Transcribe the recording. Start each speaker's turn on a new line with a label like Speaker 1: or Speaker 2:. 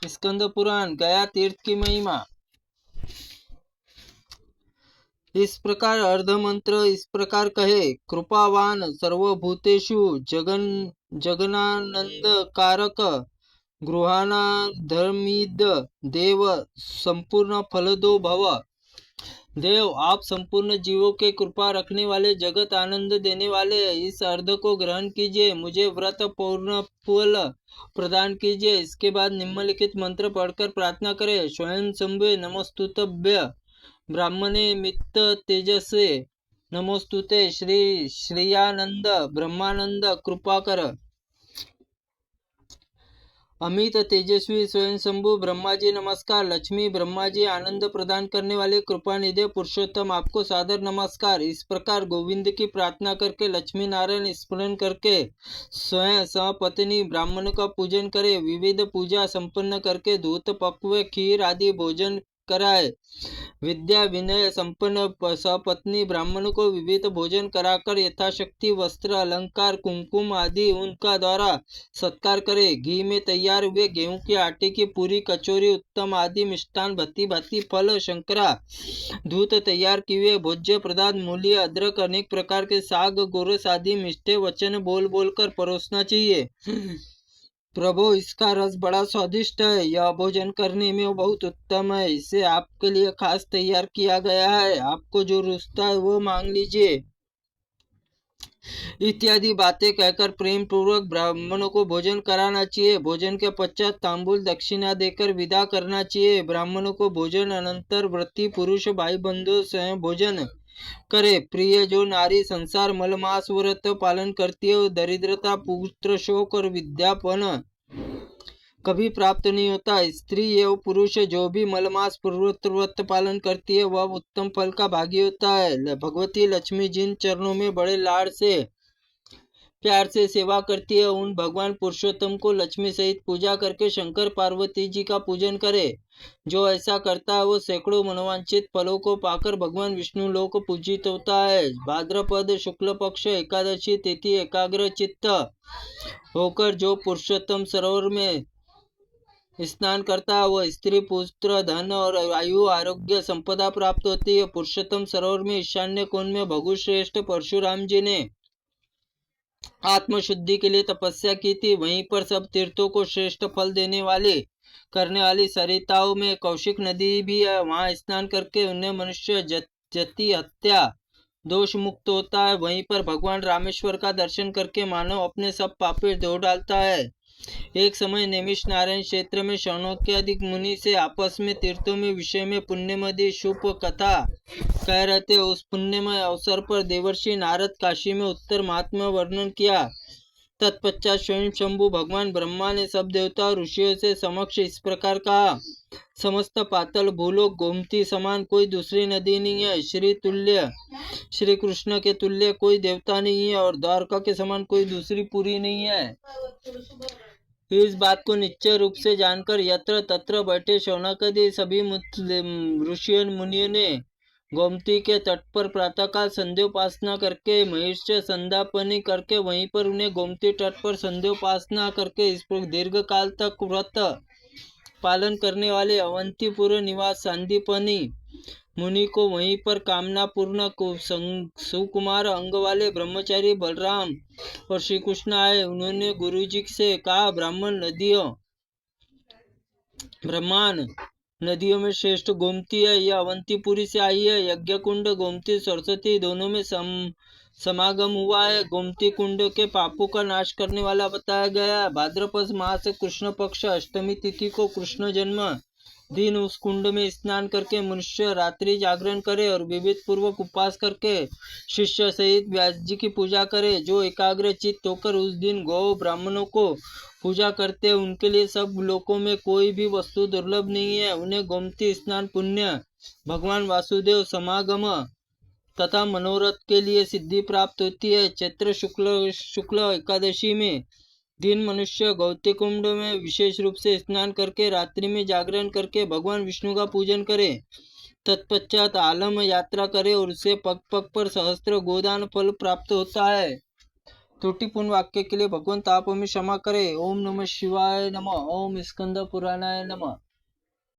Speaker 1: स्कंद पुराण गया तीर्थ की महिमा। इस प्रकार अर्ध मंत्र इस प्रकार कहे। कृपावान सर्वभूतेषु जगनानंद कारक गृहाणाधर्मीद देव संपूर्ण फलदो भव। देव आप संपूर्ण जीवों के कृपा रखने वाले, जगत आनंद देने वाले, इस अर्ध को ग्रहण कीजिए, मुझे व्रत पूर्ण फल प्रदान कीजिए। इसके बाद निम्नलिखित मंत्र पढ़कर प्रार्थना करें। स्वयं शंभुवे नमोस्तुभ्य ब्राह्मणे मित्त तेजसे नमोस्तुते श्री श्रेयानंद ब्रह्मानंद कृपाकर। अमित तेजस्वी स्वयं शंभु ब्रह्मा जी नमस्कार। लक्ष्मी ब्रह्मा जी आनंद प्रदान करने वाले कृपा निधि पुरुषोत्तम आपको सादर नमस्कार। इस प्रकार गोविंद की प्रार्थना करके लक्ष्मी नारायण स्मरण करके स्वयं सपत्नी ब्राह्मण का पूजन करे। विविध पूजा संपन्न करके दूत पक्व खीर आदि भोजन कराए। विद्या विनय संपन्न सपत्नी ब्राह्मण को विविध भोजन कराकर यथाशक्ति वस्त्र अलंकार कुमकुम आदि उनका द्वारा सत्कार करे। घी में तैयार हुए गेहूं के आटे की पूरी कचौरी उत्तम आदि मिष्टान भत्ती भाती फल शंकरा दूध तैयार किए भोज्य पदार्थ मूली अदरक अनेक प्रकार के साग गोरस आदि मिष्टे वचन बोल बोलकर परोसना चाहिए। प्रभु इसका रस बड़ा स्वादिष्ट है, यह भोजन करने में बहुत उत्तम है, इसे आपके लिए खास तैयार किया गया है, आपको जो रुचता है वो मांग लीजिए इत्यादि बातें कहकर प्रेम पूर्वक ब्राह्मणों को भोजन कराना चाहिए। भोजन के पश्चात तांबूल दक्षिणा देकर विदा करना चाहिए। ब्राह्मणों को भोजन अनंतर व्रती पुरुष भाई बंधु स्वयं भोजन करे। प्रिय जो नारी संसार मलमास व्रत पालन करती है, दरिद्रता पुत्र शोक और विद्यापन कभी प्राप्त नहीं होता। स्त्री एवं पुरुष जो भी मलमास व्रत पालन करती है वह उत्तम फल का भागी होता है। भगवती लक्ष्मी जिन चरणों में बड़े लाड़ से प्यार से सेवा करती है, उन भगवान पुरुषोत्तम को लक्ष्मी सहित पूजा करके शंकर पार्वती जी का पूजन करे। जो ऐसा करता है वो सैकड़ों मनोवांछित फलों को पाकर भगवान विष्णु लोक पूजित होता है। भाद्रपद शुक्ल पक्ष एकादशी तिथि एकाग्र चित्त होकर जो पुरुषोत्तम सरोवर में स्नान करता है वह स्त्री पुत्र धन और आयु आरोग्य संपदा प्राप्त होती है। पुरुषोत्तम सरोवर में ईशान्य कोण में भगु श्रेष्ठ परशुराम जी ने आत्मशुद्धि के लिए तपस्या की थी। वहीं पर सब तीर्थों को श्रेष्ठ फल देने वाली करने वाली सरिताओं में कौशिक नदी भी है। वहां स्नान करके उन्हें मनुष्य जति हत्या दोष मुक्त होता है। वहीं पर भगवान रामेश्वर का दर्शन करके मानव अपने सब पापे धो डालता है। एक समय नैमिष नारायण क्षेत्र में शौनकादिक मुनि से आपस में तीर्थों में विषय में पुण्यमयी शुभ कथा कह रहे थे। उस पुण्यमय अवसर पर देवर्षि नारद काशी में उत्तर महात्मा वर्णन किया। तत्पश्चात स्वयं शंभु भगवान ब्रह्मा ने सब देवता और ऋषियों से समक्ष इस प्रकार कहा। समस्त पातल भूलोक गोमती समान कोई दूसरी नदी नहीं है। श्री कृष्ण के तुल्य कोई देवता नहीं है और द्वारका के समान कोई दूसरी पुरी नहीं है। इस बात को निश्चय रूप से जानकर यत्र तत्र बैठे शौनकादि सभी ऋषियों मुनियों ने गोमती के तट पर प्रातःकाल संध्योपासना करके महेश संध्यापनी करके वहीं पर उन्हें गोमती तट पर संध्योपासना करके इस दीर्घ काल तक व्रत पालन करने वाले अवंतीपुर निवास संदीपनी मुनि को वहीं पर कामना पूर्ण सुकुमार अंग वाले ब्रह्मचारी बलराम और श्री कृष्ण आए। उन्होंने गुरु जी से कहा, ब्रह्मांड नदियों में श्रेष्ठ गोमती है, यह अवंतीपुरी से आई है। यज्ञ कुंड गोमती सरस्वती दोनों में समागम हुआ है। गोमती कुंड के पापों का नाश करने वाला बताया गया है। भाद्रपद मास कृष्ण पक्ष अष्टमी तिथि को कृष्ण जन्म दिन उस कुंड में स्नान करके मनुष्य रात्रि जागरण करे और विविध पूर्वक उपवास करके शिष्य सहित व्यास जी की पूजा करे। जो एकाग्र चित्त होकर उस दिन गौ ब्राह्मणों को पूजा करते हैं उनके लिए सब लोकों में कोई भी वस्तु दुर्लभ नहीं है। उन्हें गोमती स्नान पुण्य भगवान वासुदेव समागम तथा मनोरथ के लिए सिद्धि प्राप्त होती है। चैत्र शुक्ल एकादशी में दिन मनुष्य गौती कुंड में विशेष रूप से स्नान करके रात्रि में जागरण करके भगवान विष्णु का पूजन करे। तत्पश्चात आलम यात्रा करे और उसे पग पग पर सहस्त्र गोदान फल प्राप्त होता है। त्रुटिपूर्ण वाक्य के लिए भगवंत आप हमें क्षमा करें। ओम नमः शिवाय नमः। ओम स्कंद पुराणाय नमः।